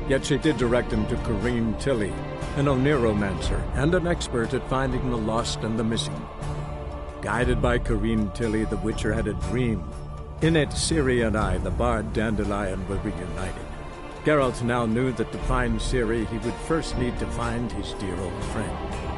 Yet she did direct him to Corrine Tilly, an oneiromancer and an expert at finding the lost and the missing. Guided by Corrine Tilly, the Witcher had a dream. In it, Ciri and I, the bard Dandelion, were reunited. Geralt now knew that to find Ciri, he would first need to find his dear old friend.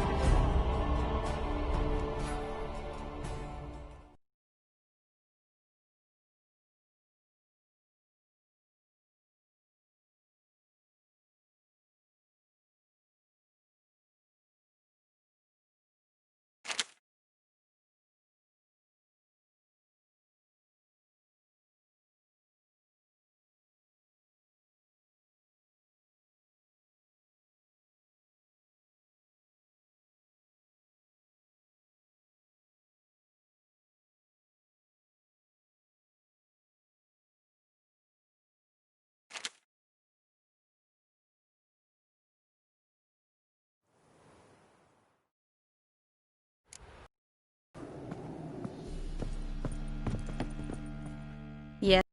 Yes.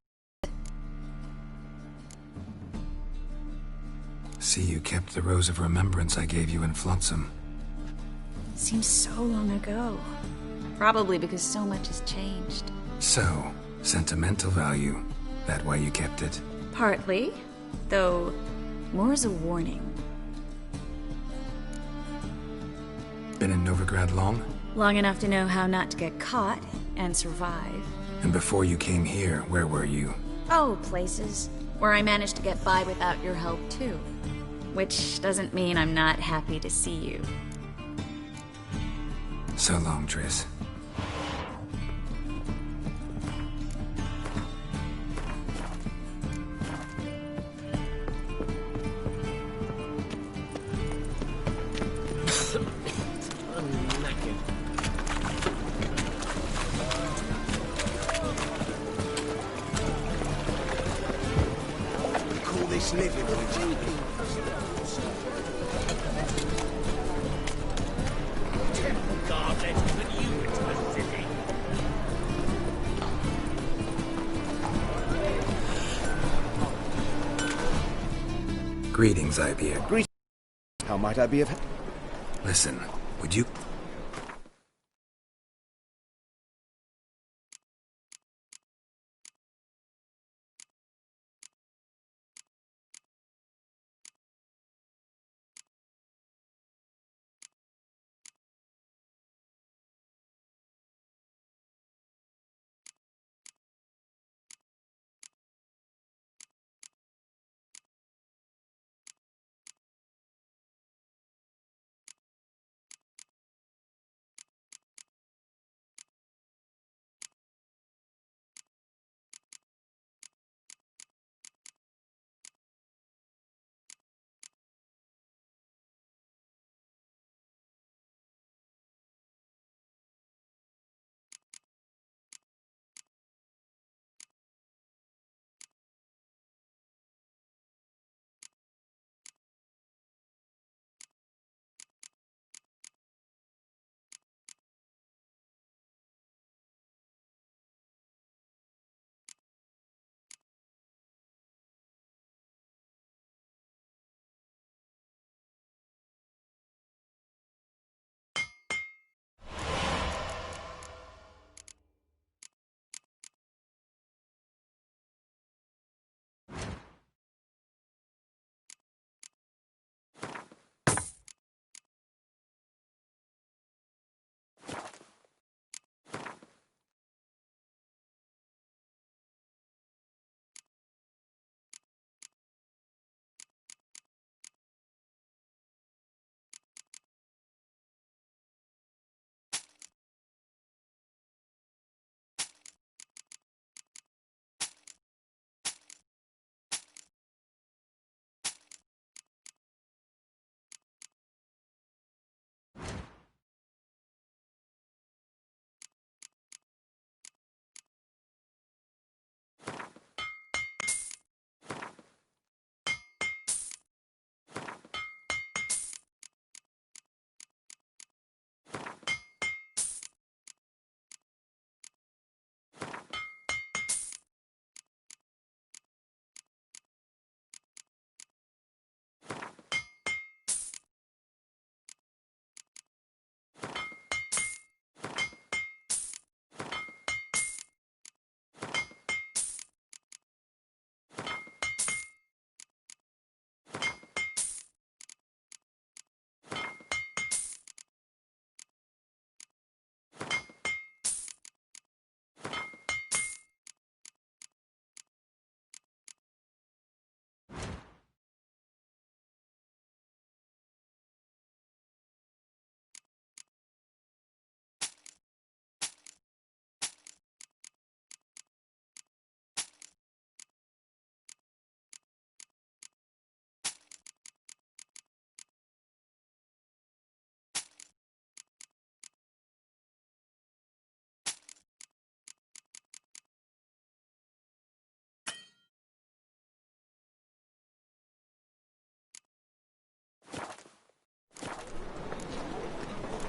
See, you kept the rose of remembrance I gave you in Flotsam. Seems so long ago. Probably because so much has changed. So, sentimental value. That why you kept it? Partly, though more as a warning. Been in Novigrad long? Long enough to know how not to get caught and survive. And before you came here, where were you? Oh, places where I managed to get by without your help, too. Which doesn't mean I'm not happy to see you. So long, Triss. Greetings, Ibeer. Greetings. How might I be of help? Listen, would you...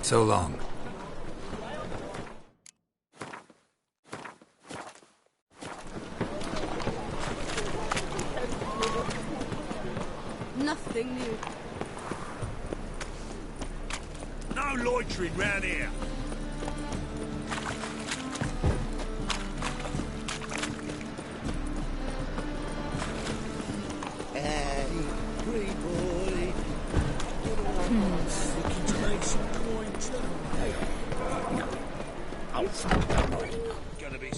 So long. Nothing new. No loitering round here. Hey, pretty boy. Looking to make some coin too. Hey. No. Oh, fuck, no. Gonna be...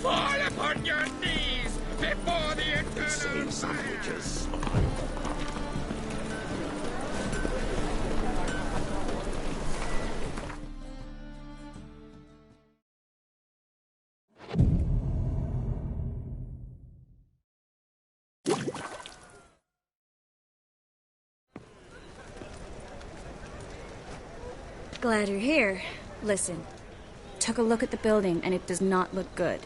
Fall upon your knees before the eternal fire! Glad you're here. Listen, took a look at the building and it does not look good.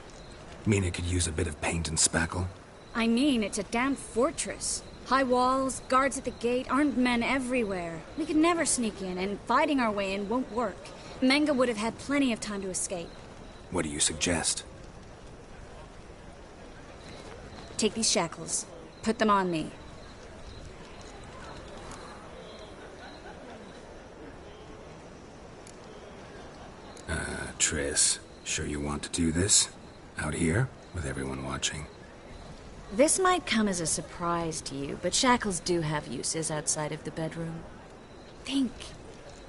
Mean it could use a bit of paint and spackle? I mean, it's a damn fortress. High walls, guards at the gate, armed men everywhere. We could never sneak in, and fighting our way in won't work. Menga would have had plenty of time to escape. What do you suggest? Take these shackles. Put them on me. Triss, sure you want to do this? Out here, with everyone watching? This might come as a surprise to you, but shackles do have uses outside of the bedroom. Think.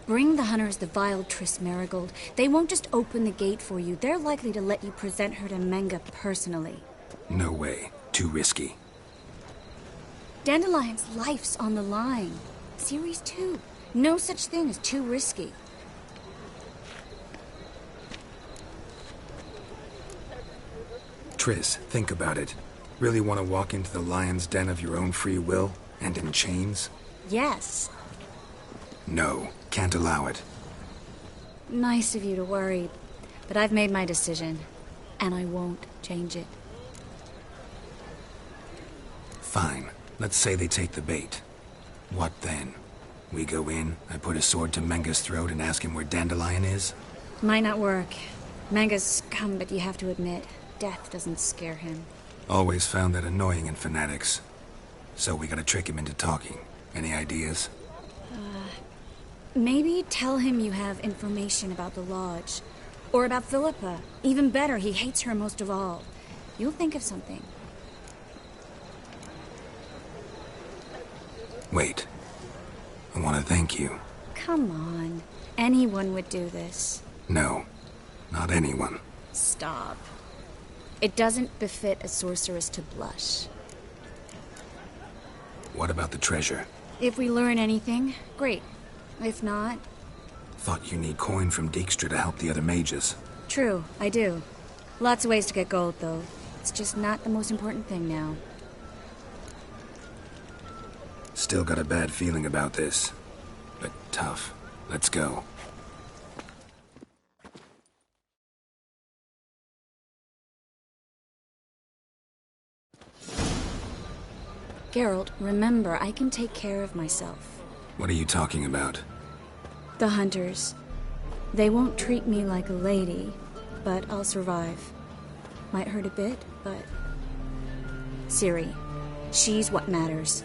Bring the hunters the vile Triss Marigold. They won't just open the gate for you. They're likely to let you present her to Menga personally. No way. Too risky. Dandelion's life's on the line. Series 2. No such thing as too risky. Triss, think about it. Really want to walk into the lion's den of your own free will, and in chains? Yes. No, can't allow it. Nice of you to worry, but I've made my decision, and I won't change it. Fine. Let's say they take the bait. What then? We go in, I put a sword to Menga's throat and ask him where Dandelion is? Might not work. Menga's scum, but you have to admit, death doesn't scare him. Always found that annoying in fanatics. So we gotta trick him into talking. Any ideas? Maybe tell him you have information about the lodge. Or about Philippa. Even better, he hates her most of all. You'll think of something. Wait. I want to thank you. Come on. Anyone would do this. No, not anyone. Stop. It doesn't befit a sorceress to blush. What about the treasure? If we learn anything, great. If not... Thought you need coin from Dijkstra to help the other mages. True, I do. Lots of ways to get gold, though. It's just not the most important thing now. Still got a bad feeling about this. But tough. Let's go. Geralt, remember, I can take care of myself. What are you talking about? The hunters. They won't treat me like a lady, but I'll survive. Might hurt a bit, but... Ciri, she's what matters.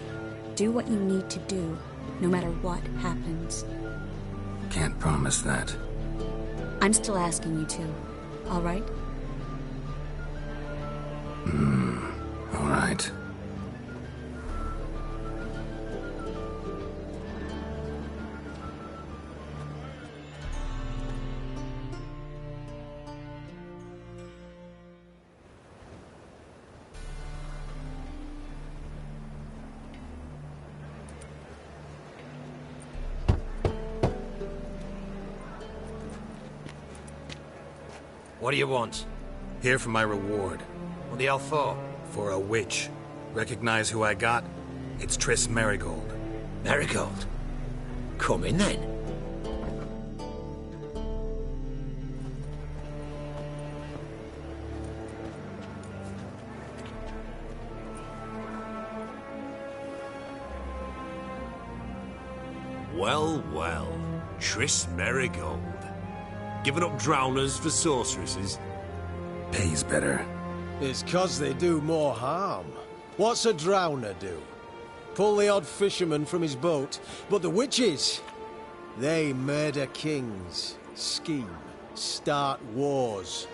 Do what you need to do, no matter what happens. Can't promise that. I'm still asking you to, all right? All right. What do you want? Here for my reward. What the hell for? For a witch. Recognize who I got? It's Triss Merigold. Merigold? Come in then. Well, well. Triss Merigold. Giving up drowners for sorceresses? Pays better. It's 'cause they do more harm. What's a drowner do? Pull the odd fisherman from his boat. But the witches, they murder kings, scheme, start wars.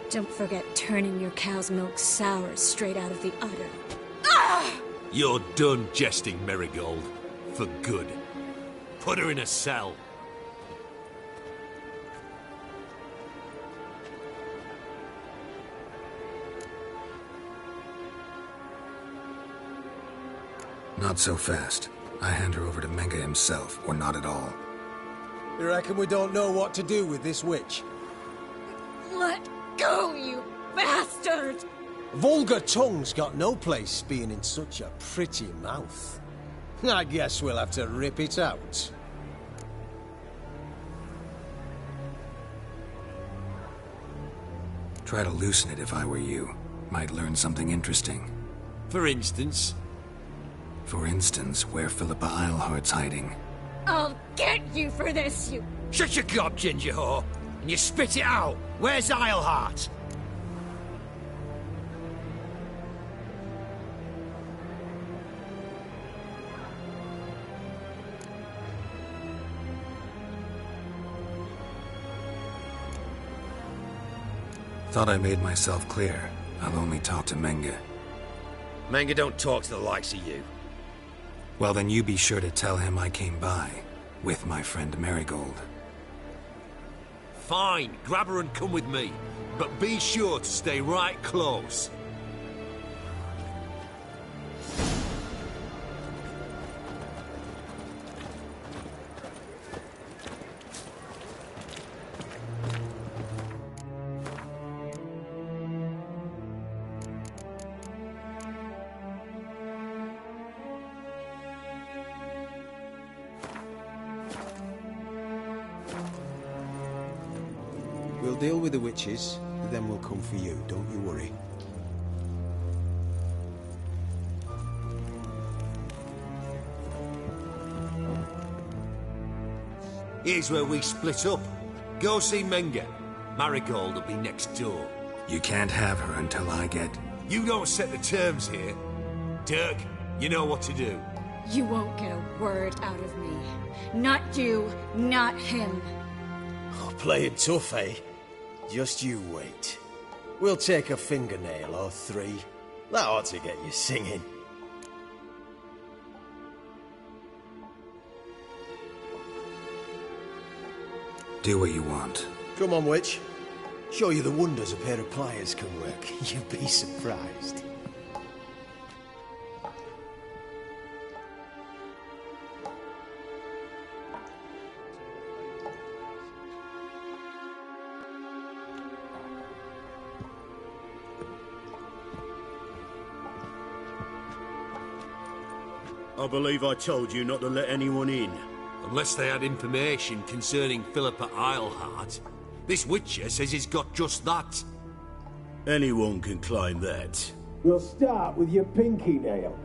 Don't forget turning your cow's milk sour straight out of the udder. You're done jesting, Merigold. For good. Put her in a cell. Not so fast. I hand her over to Menge himself, or not at all. You reckon we don't know what to do with this witch? Let go, you bastard! Vulgar tongue's got no place being in such a pretty mouth. I guess we'll have to rip it out. Try to loosen it if I were you. Might learn something interesting. For instance? For instance, where Philippa Eilhart's hiding. I'll get you for this, you... Shut your gob, ginger whore, and you spit it out. Where's Eilhart? Thought I made myself clear. I'll only talk to Menge. Menge don't talk to the likes of you. Well, then you be sure to tell him I came by, with my friend Merigold. Fine, grab her and come with me. But be sure to stay right close. We'll deal with the witches, then we'll come for you, don't you worry. Here's where we split up. Go see Menge. Marigold will be next door. You can't have her until I get... You don't set the terms here. Dirk, you know what to do. You won't get a word out of me. Not you, not him. Oh, playing tough, eh? Just you wait. We'll take a fingernail or 3. That ought to get you singing. Do what you want. Come on, witch. Show you the wonders a pair of pliers can work. You'd be surprised. I believe I told you not to let anyone in. Unless they had information concerning Philippa Eilhart. This Witcher says he's got just that. Anyone can claim that. We'll start with your pinky nail.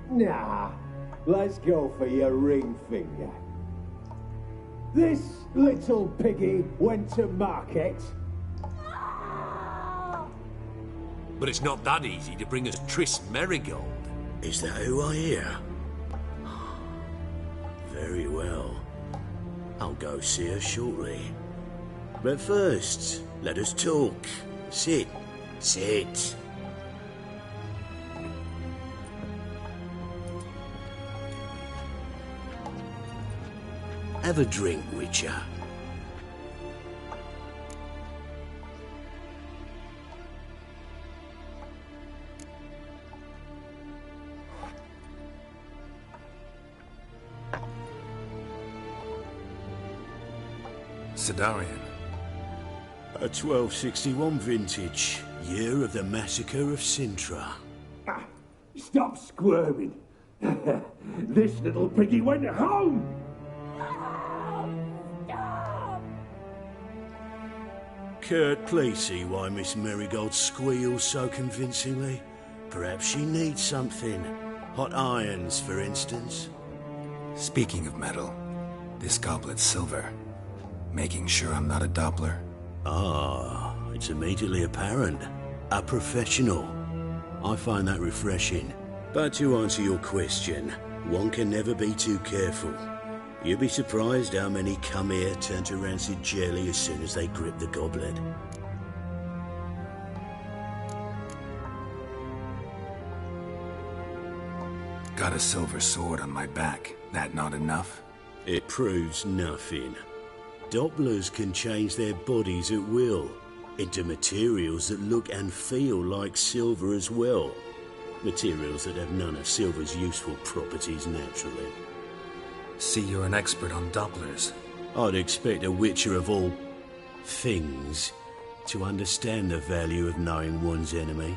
Nah, let's go for your ring finger. This little piggy went to market. But it's not that easy to bring us Triss Merigold. Is that who I hear? Very well. I'll go see her shortly. But first, let us talk. Sit. Sit. Have a drink, Witcher. Sidarian. A 1261 vintage, year of the massacre of Sintra. Ah, stop squirming. This little piggy went home. Kurt, please see why Miss Merigold squeals so convincingly. Perhaps she needs something. Hot irons, for instance. Speaking of metal, this goblet's silver. Making sure I'm not a Doppler. Ah, it's immediately apparent. A professional. I find that refreshing. But to answer your question, one can never be too careful. You'd be surprised how many come here turn to rancid jelly as soon as they grip the goblet. Got a silver sword on my back. That not enough? It proves nothing. Dopplers can change their bodies at will, into materials that look and feel like silver as well. Materials that have none of silver's useful properties naturally. See, you're an expert on Dopplers. I'd expect a Witcher of all things to understand the value of knowing one's enemy.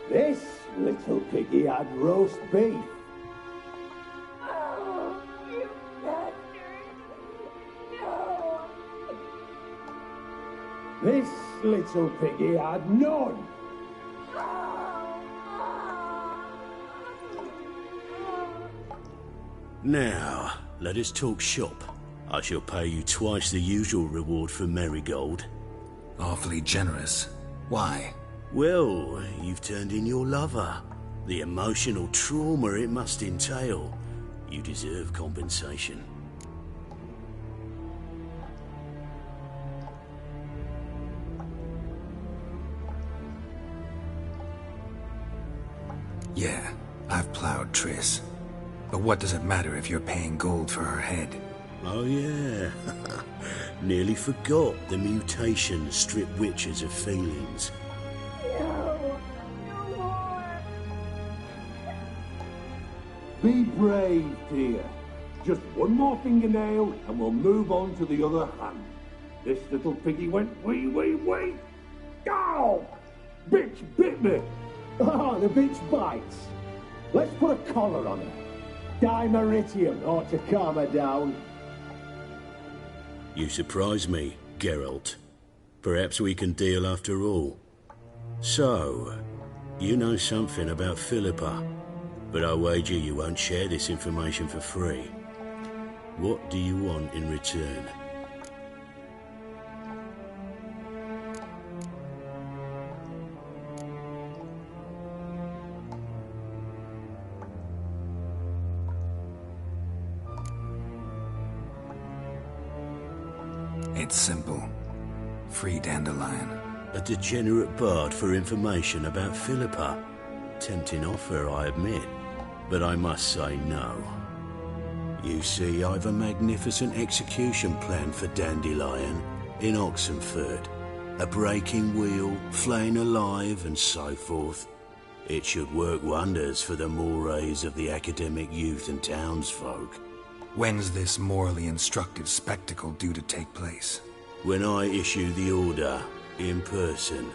This little piggy had roast beef. This little piggy had none. Now, let us talk shop. I shall pay you twice the usual reward for Merigold. Awfully generous. Why? Well, you've turned in your lover. The emotional trauma it must entail. You deserve compensation. Yeah, I've plowed Triss. But what does it matter if you're paying gold for her head? Oh yeah. Nearly forgot the mutations strip witches of feelings. No more. Be brave, dear. Just one more fingernail and we'll move on to the other hand. This little piggy went wee. Ow! Bitch bit me! Ah, the bitch bites. Let's put a collar on her. Dimeritium ought to calm her down. You surprise me, Geralt. Perhaps we can deal after all. So, you know something about Philippa, but I wager you won't share this information for free. What do you want in return? It's simple. Free Dandelion. A degenerate bard for information about Philippa. Tempting offer, I admit, but I must say no. You see, I've a magnificent execution plan for Dandelion in Oxenford. A breaking wheel, flaying alive, and so forth. It should work wonders for the mores of the academic youth and townsfolk. When's this morally instructive spectacle due to take place? When I issue the order, in person.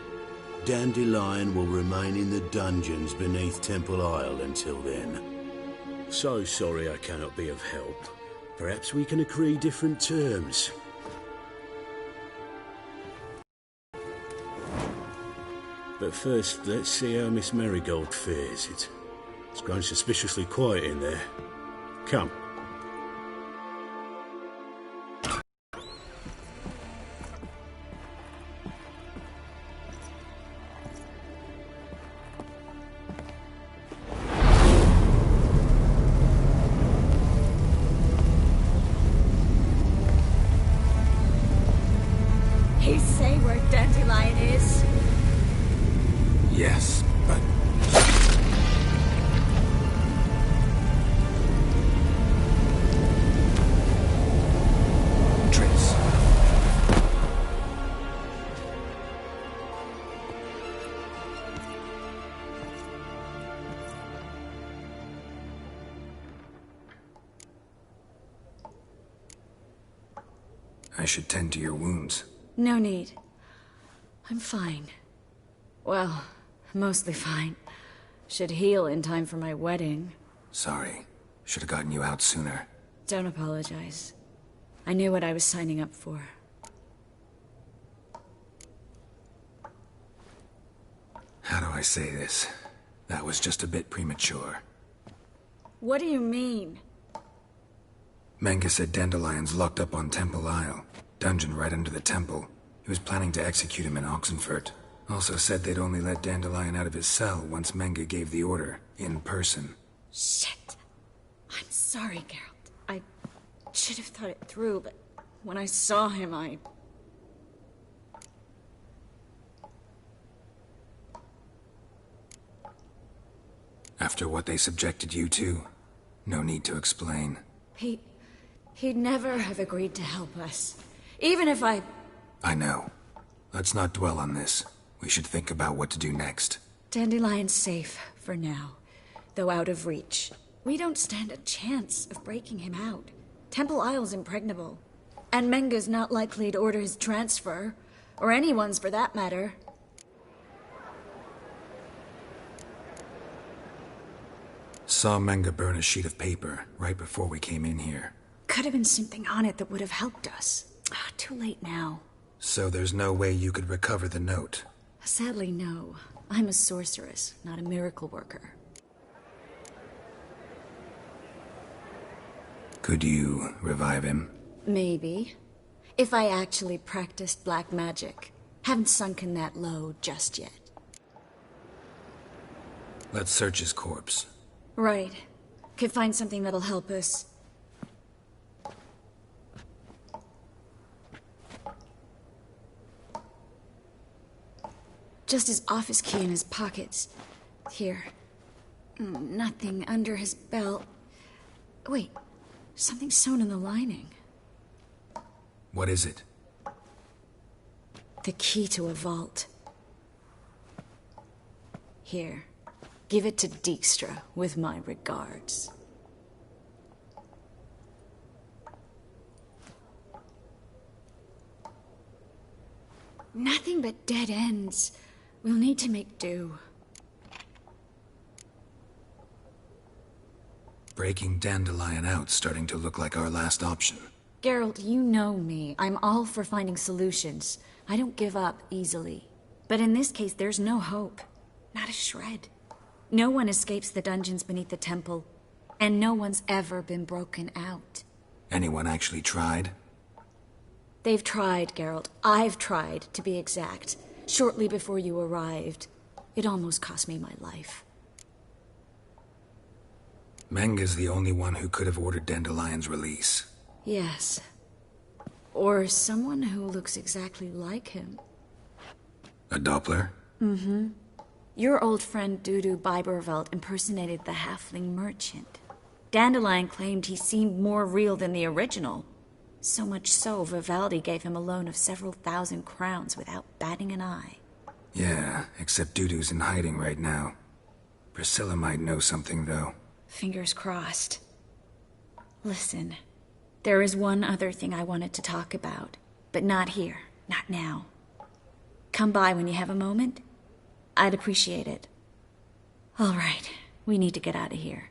Dandelion will remain in the dungeons beneath Temple Isle until then. So sorry I cannot be of help. Perhaps we can agree different terms. But first, let's see how Miss Marigold fares. It's grown suspiciously quiet in there. Come. He say where Dandelion is? Yes, but... Triss. I should tend to your wounds. No need. I'm fine. Well, mostly fine. Should heal in time for my wedding. Sorry. Should have gotten you out sooner. Don't apologize. I knew what I was signing up for. How do I say this? That was just a bit premature. What do you mean? Menga said Dandelion's locked up on Temple Isle. Dungeon right under the temple. He was planning to execute him in Oxenfurt. Also said they'd only let Dandelion out of his cell once Menga gave the order, in person. Shit. I'm sorry, Geralt. I should have thought it through, but when I saw him, After what they subjected you to, no need to explain. He'd never have agreed to help us. Even if I know. Let's not dwell on this. We should think about what to do next. Dandelion's safe, for now. Though out of reach. We don't stand a chance of breaking him out. Temple Isle's impregnable. And Menga's not likely to order his transfer. Or anyone's, for that matter. Saw Menga burn a sheet of paper right before we came in here. Could have been something on it that would have helped us. Too late now. So there's no way you could recover the note? Sadly, no. I'm a sorceress, not a miracle worker. Could you revive him? Maybe. If I actually practiced black magic. Haven't sunken that low just yet. Let's search his corpse. Right. Could find something that'll help us. Just his office key in his pockets. Here. Nothing under his belt. Wait. Something sewn in the lining. What is it? The key to a vault. Here. Give it to Dijkstra with my regards. Nothing but dead ends. We'll need to make do. Breaking Dandelion out's starting to look like our last option. Geralt, you know me. I'm all for finding solutions. I don't give up easily. But in this case, there's no hope. Not a shred. No one escapes the dungeons beneath the temple. And no one's ever been broken out. Anyone actually tried? They've tried, Geralt. I've tried, to be exact. Shortly before you arrived. It almost cost me my life. Menga's the only one who could have ordered Dandelion's release. Yes. Or someone who looks exactly like him. A Doppler? Mm-hmm. Your old friend Dudu Biberveld impersonated the halfling merchant. Dandelion claimed he seemed more real than the original. So much so, Vivaldi gave him a loan of several thousand crowns without batting an eye. Yeah, except Dudu's in hiding right now. Priscilla might know something, though. Fingers crossed. Listen, there is one other thing I wanted to talk about, but not here, not now. Come by when you have a moment. I'd appreciate it. All right, we need to get out of here.